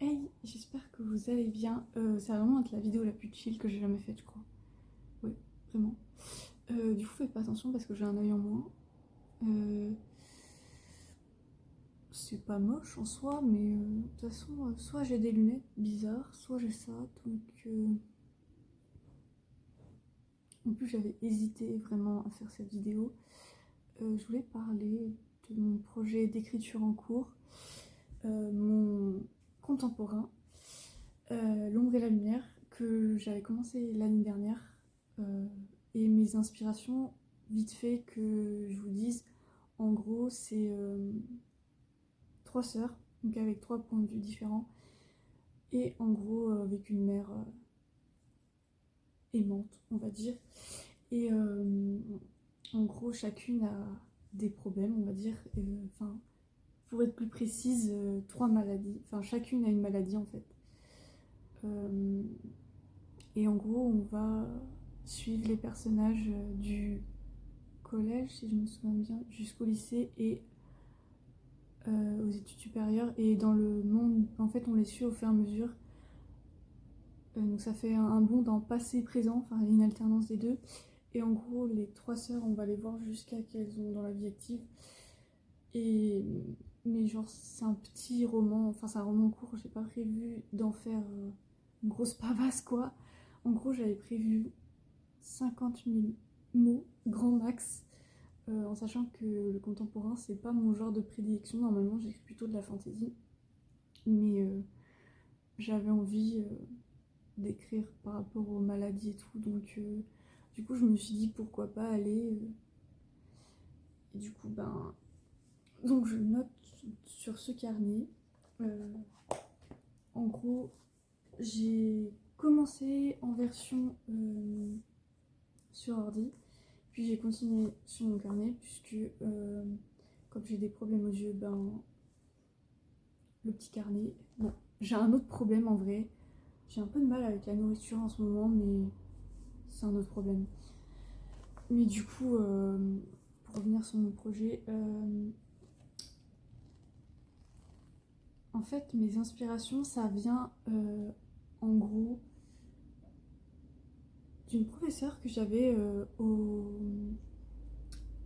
Hey, j'espère que vous allez bien. Ça va vraiment être la vidéo la plus chill que j'ai jamais faite, je crois. Oui, vraiment. Du coup, faites pas attention parce que j'ai un œil en moins. Euh, c'est pas moche en soi, mais de toute façon, soit j'ai des lunettes bizarres, soit j'ai ça. Donc, en plus, j'avais hésité vraiment à faire cette vidéo. Je voulais parler de mon projet d'écriture en cours, mon contemporain, L'ombre et la lumière, que j'avais commencé l'année dernière. Euh, et mes inspirations, vite fait que je vous dise, en gros, c'est trois sœurs, donc avec trois points de vue différents, et en gros, avec une mère aimante, on va dire. Et en gros, chacune a des problèmes, on va dire. Enfin, pour être plus précise, trois maladies. Enfin, chacune a une maladie en fait. Euh, et en gros, on va suivre les personnages du collège, si je me souviens bien, jusqu'au lycée et aux études supérieures. Et dans le monde, en fait, on les suit au fur et à mesure. Donc ça fait un bond dans passé-présent, enfin une alternance des deux. Et en gros, les trois sœurs, on va les voir jusqu'à qu'elles ont dans la vie active. Et mais genre, c'est un petit roman, enfin c'est un roman court, j'ai pas prévu d'en faire une grosse pavasse quoi. En gros, j'avais prévu 50 000 mots, grand max, en sachant que le contemporain, c'est pas mon genre de prédilection. Normalement, j'écris plutôt de la fantasy. Mais j'avais envie d'écrire par rapport aux maladies et tout. Donc, du coup, je me suis dit pourquoi pas aller. Et du coup, ben. Donc, je note sur ce carnet. Euh, en gros, j'ai commencé en version sur ordi. Puis j'ai continué sur mon carnet, puisque comme j'ai des problèmes aux yeux, ben le petit carnet. Bon, j'ai un autre problème en vrai. J'ai un peu de mal avec la nourriture en ce moment, mais c'est un autre problème. Mais du coup, pour revenir sur mon projet, en fait, mes inspirations, ça vient en gros d'une professeure que j'avais au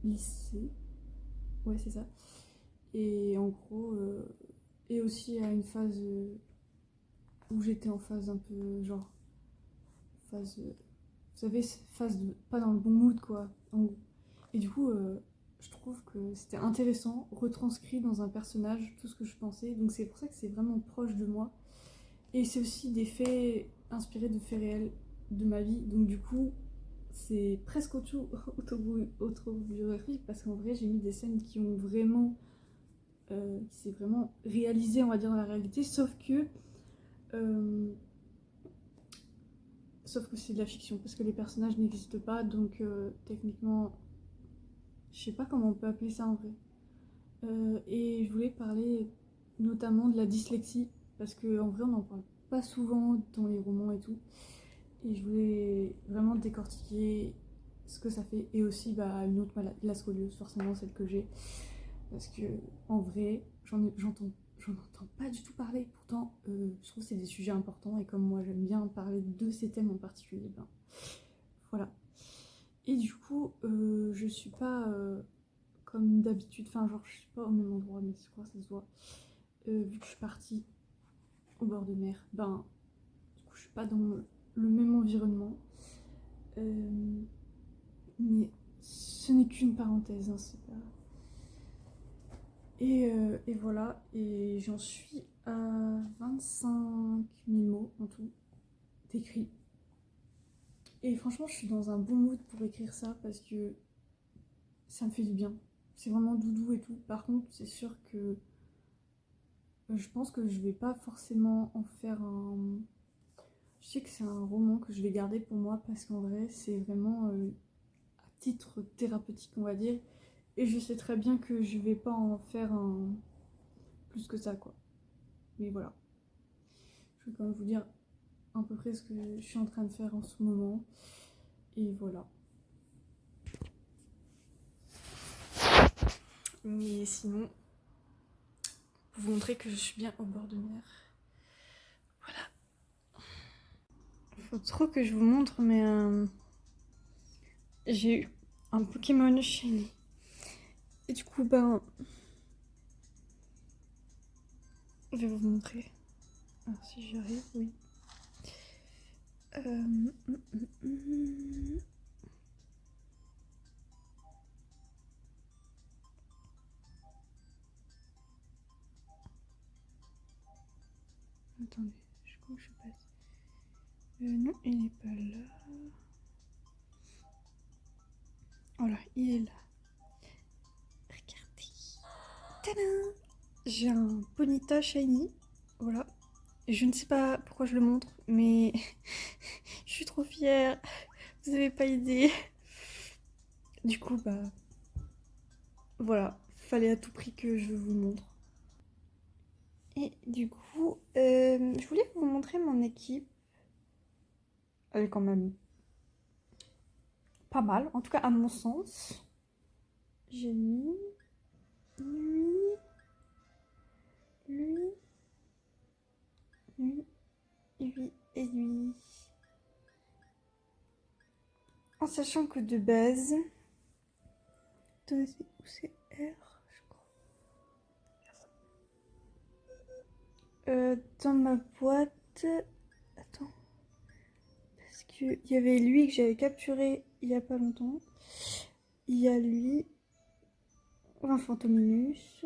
lycée. Ouais, c'est ça. Et en gros, et aussi à une phase où j'étais en phase un peu genre phase vous savez phase de pas dans le bon mood quoi en gros. Et du coup je trouve que c'était intéressant retranscrit dans un personnage tout ce que je pensais, donc c'est pour ça que c'est vraiment proche de moi. Et c'est aussi des faits inspirés de faits réels de ma vie, donc du coup c'est presque autobiographique parce qu'en vrai j'ai mis des scènes qui ont vraiment qui s'est vraiment réalisé on va dire dans la réalité, euh, sauf que c'est de la fiction, parce que les personnages n'existent pas, donc techniquement, je sais pas comment on peut appeler ça en vrai. Et je voulais parler notamment de la dyslexie, parce qu'en vrai on n'en parle pas souvent dans les romans et tout. Et je voulais vraiment décortiquer ce que ça fait, et aussi bah, une autre maladie, la scoliose, forcément celle que j'ai. Parce que en vrai, j'en entends pas du tout parler. Pourtant, je trouve que c'est des sujets importants et comme moi j'aime bien parler de ces thèmes en particulier, ben voilà. Et du coup, je suis pas comme d'habitude, enfin genre je suis pas au même endroit, mais je crois que ça se voit. Vu que je suis partie au bord de mer, ben du coup je suis pas dans le même environnement. Euh, mais ce n'est qu'une parenthèse, hein, c'est pas. Et voilà, et j'en suis à 25 000 mots en tout, d'écrit. Et franchement, je suis dans un bon mood pour écrire ça parce que ça me fait du bien. C'est vraiment doudou et tout. Par contre, c'est sûr que je pense que je vais pas forcément en faire un. Je sais que c'est un roman que je vais garder pour moi parce qu'en vrai, c'est vraiment à titre thérapeutique, on va dire. Et je sais très bien que je vais pas en faire un plus que ça, quoi. Mais voilà. Je vais quand même vous dire à peu près ce que je suis en train de faire en ce moment. Et voilà. Mais sinon, pour vous montrer que je suis bien au bord de mer. Voilà. Faut trop que je vous montre, mais j'ai eu un Pokémon Shiny. Et du coup, ben, je vais vous montrer. Alors, si j'y arrive, oui. Attendez, comment je passe? Non, il n'est pas là. Voilà, il est là. Regardez. Tadam! J'ai un Ponyta Shiny. Voilà. Je ne sais pas pourquoi je le montre, mais je suis trop fière. Vous avez pas idée. Du coup, bah voilà, fallait à tout prix que je vous montre. Et du coup, je voulais vous montrer mon équipe. Elle est quand même pas mal, en tout cas à mon sens. J'ai mis lui, et lui. En sachant que de base, où c'est R, je crois. Dans ma boîte, attends, parce qu'il y avait lui que j'avais capturé il y a pas longtemps. Il y a lui, un Fantominus,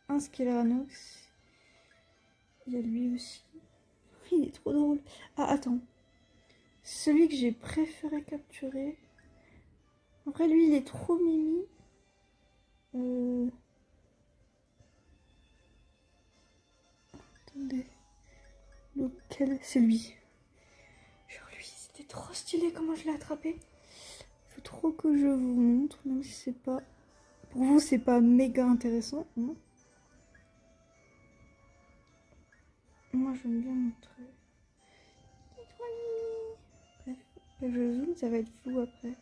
un Skelranox. Il y a lui aussi. Il est trop drôle. Ah, attends. Celui que j'ai préféré capturer. Après, lui, il est trop mimi. Attendez. Lequel? C'est lui. Genre, lui, c'était trop stylé comment je l'ai attrapé. Faut trop que je vous montre, même si c'est pas... Pour vous, c'est pas méga intéressant, non? Moi, j'aime bien montrer. Bref, je zoome, ça va être flou après.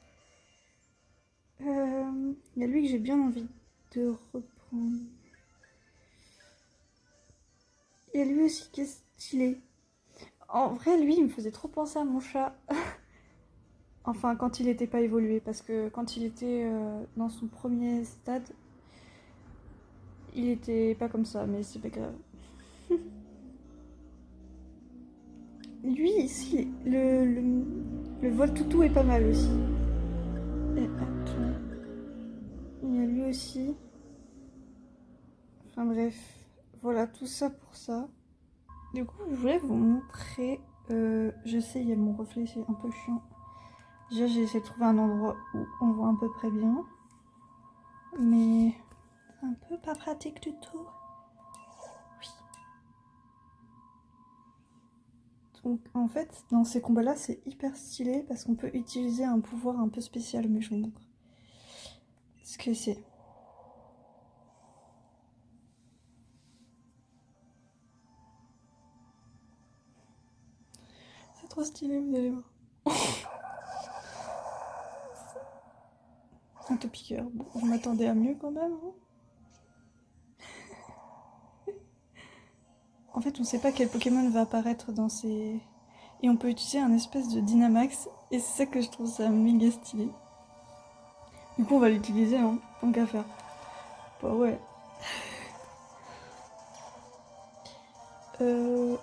Il y a lui que j'ai bien envie de reprendre. Il y a lui aussi qui est stylé. En vrai, lui, il me faisait trop penser à mon chat. Enfin, quand il n'était pas évolué, parce que quand il était dans son premier stade, il était pas comme ça, mais c'est pas grave. Lui, ici, le vol toutou est pas mal aussi. Et attends, il y a lui aussi. Enfin bref, voilà, tout ça pour ça. Du coup, je voulais vous montrer. Je sais, il y a mon reflet, c'est un peu chiant. Déjà, j'ai essayé de trouver un endroit où on voit à peu près bien. Mais un peu pas pratique du tout. Oui. Donc en fait, dans ces combats-là, c'est hyper stylé parce qu'on peut utiliser un pouvoir un peu spécial, mais je vous montre ce que c'est. C'est trop stylé, vous allez voir. Un topiqueur. Bon, je m'attendais à mieux quand même. Hein. En fait, on sait pas quel Pokémon va apparaître dans ces... Et on peut utiliser un espèce de Dynamax. Et c'est ça que je trouve ça méga stylé. Du coup, on va l'utiliser, hein, tant qu'à faire. Bah ouais. Du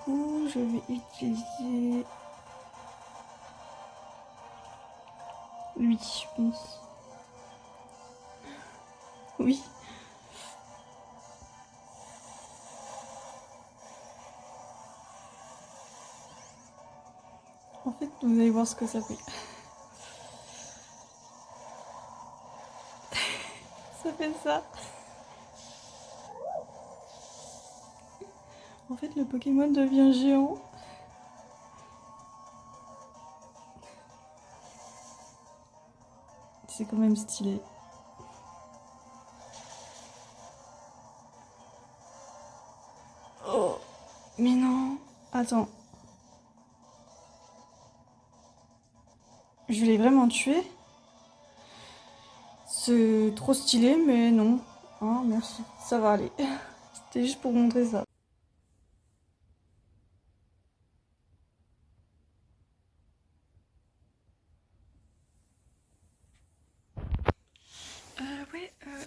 coup, je vais utiliser... lui, je pense. Oui. En fait, vous allez voir ce que ça fait. Ça fait ça. En fait, le Pokémon devient géant. C'est quand même stylé. Oh, mais non. Attends. Je l'ai vraiment tué? C'est trop stylé, mais non. Hein, merci. Ça va aller. C'était juste pour montrer ça.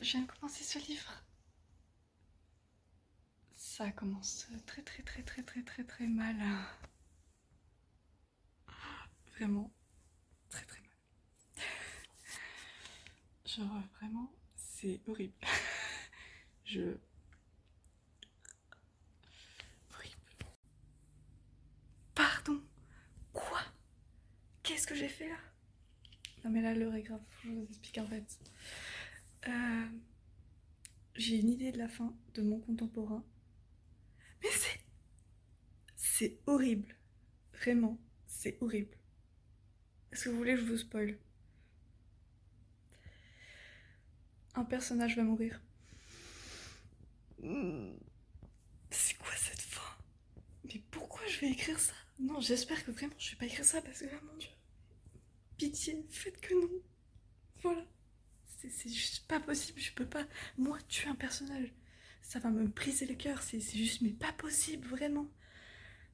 je viens de commencer ce livre. Ça commence très très très très très très très mal. Vraiment, très très mal. Genre vraiment, c'est horrible. Je... Horrible. Pardon. Quoi? Qu'est-ce que j'ai fait là? Non mais là l'heure est grave, je vous explique en fait. J'ai une idée de la fin de mon contemporain. Mais c'est horrible. Vraiment, c'est horrible. Est-ce que vous voulez que je vous spoil? Un personnage va mourir. C'est quoi cette fin? Mais pourquoi je vais écrire ça? Non, j'espère que vraiment je vais pas écrire ça parce que là, mon dieu. Pitié, faites que non. Voilà. C'est juste pas possible, je peux pas, moi, tuer un personnage. Ça va me briser le cœur, c'est juste, mais pas possible, vraiment.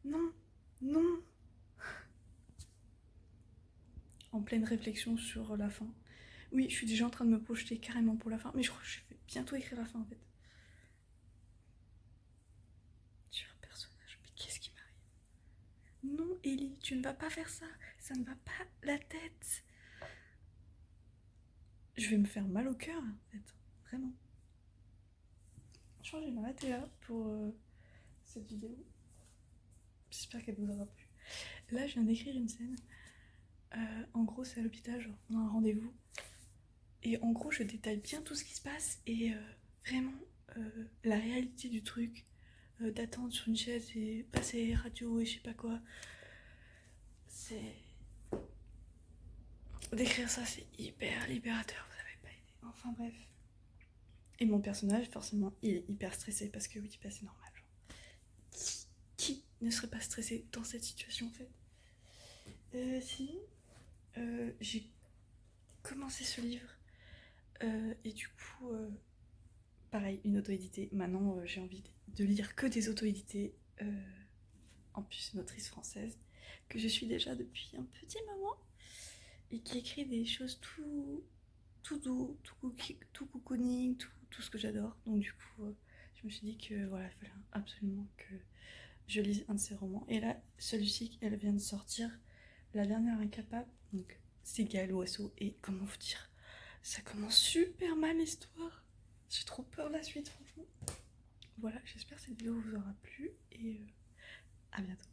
Non, non. En pleine réflexion sur la fin. Oui, je suis déjà en train de me projeter carrément pour la fin, mais je crois que je vais bientôt écrire la fin en fait. Tuer un personnage, mais qu'est-ce qui m'arrive? Non, Ellie, tu ne vas pas faire ça. Ça ne va pas la tête. Je vais me faire mal au cœur en fait, vraiment. Je crois que je vais m'arrêter là pour cette vidéo. J'espère qu'elle vous aura plu. Là, je viens d'écrire une scène. En gros, c'est à l'hôpital, genre, on a un rendez-vous. Et en gros, je détaille bien tout ce qui se passe et vraiment la réalité du truc, d'attendre sur une chaise et passer radio et je sais pas quoi. C'est. D'écrire ça, c'est hyper libérateur, vous avez pas idée. Enfin bref. Et mon personnage, forcément, il est hyper stressé parce que oui, bah, c'est normal. Genre. Qui ne serait pas stressé dans cette situation en fait? Si, j'ai commencé ce livre et du coup, pareil, une auto-éditée. Maintenant, j'ai envie de lire que des auto-édités. En plus, une autrice française que je suis déjà depuis un petit moment et qui écrit des choses tout doux, tout cocooning, tout ce que j'adore. Donc du coup, je me suis dit que voilà, il fallait absolument que je lise un de ses romans. Et là, celui-ci, elle vient de sortir, La dernière incapable. Donc c'est Gaël Oiseau. Et comment vous dire, ça commence super mal l'histoire. J'ai trop peur de la suite, franchement. Voilà, j'espère que cette vidéo vous aura plu et à bientôt.